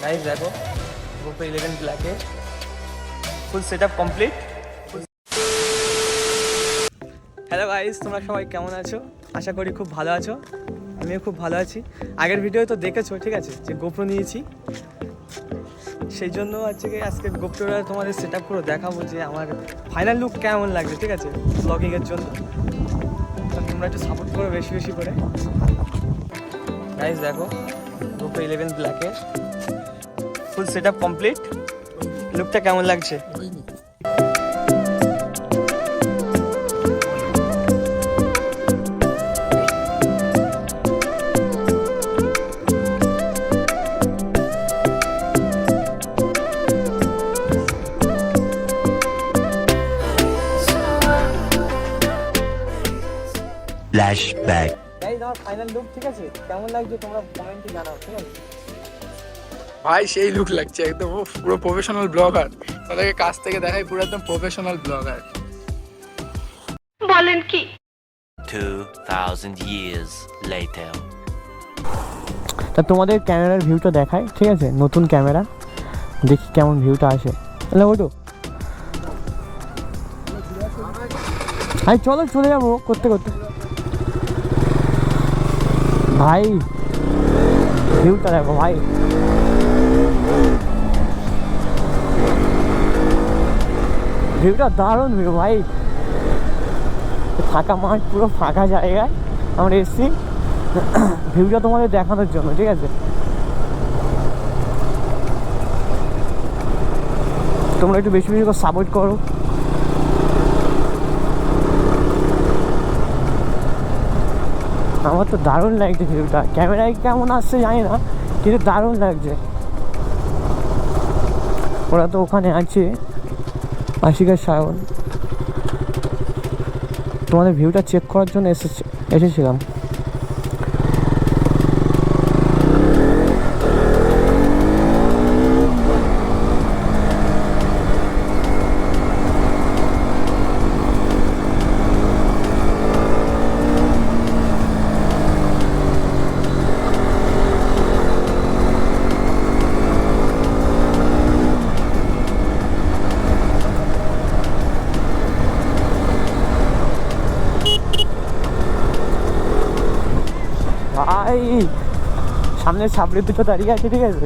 Guys देखो GoPro 11 black है, full setup complete. Hello guys, তোমরা সবাই কেমন আছো? আশা করি খুব ভালো আছো। আমিও খুব ভালো আছি। আগের ভিডিও তো দেখেছো, ঠিক আছে, যে GoPro নিয়েছি, সেই জন্য আজকে GoProটা তোমাদের সেটআপ করে দেখাবো যে আমার ফাইনাল লুক কেমন লাগছে, ঠিক আছে, ব্লগিংয়ের জন্য। তোমরা একটু সাপোর্ট করো বেশি বেশি করে। গাইস দেখো GoPro 11 ব্ল্যাকের ফুল সেটআপ কমপ্লিট। লুকটা কেমন লাগছে? ফ্ল্যাশব্যাক। গাইস আমার ফাইনাল লুক ঠিক আছে, কেমন লাগছে তোমরা কমেন্টে জানাও, ঠিক আছে? ভাই সেই লুক লাগছে, একদম পুরো প্রফেশনাল ব্লগার। তাদেরকে কাছ থেকে দেখাই পুরো একদম প্রফেশনাল ব্লগার। বলেন কি? 2000 years later. তা তোমাদের ক্যামেরার ভিউটা দেখায়, ঠিক আছে, নতুন ক্যামেরা, দেখি কেমন ভিউটা আসে। তাহলে ওটো ভাই চলো চলে যাবো করতে করতে। ভাই ভিউটা দেখো ভাই, ভিউটা দারুণ ভিউ ভাই। ফাঁকা মাঠ, পুরো ফাঁকা জায়গায় আমরা এসেছি ভিউটা তোমাদের দেখানোর জন্য, ঠিক আছে? তোমরা একটু বেশি বেশি করে সাপোর্ট করো। আমার তো দারুণ লাগছে ভিউটা, ক্যামেরায় কেমন আসছে জানি না, কিন্তু দারুণ লাগছে। ওরা তো ওখানে আছে, আশিকার সায়ন। তোমাদের ভিউটা চেক করার জন্য এসেছিলাম। ভাই সামনে সাবরে দুটো দাঁড়িয়ে আছে, ঠিক আছে,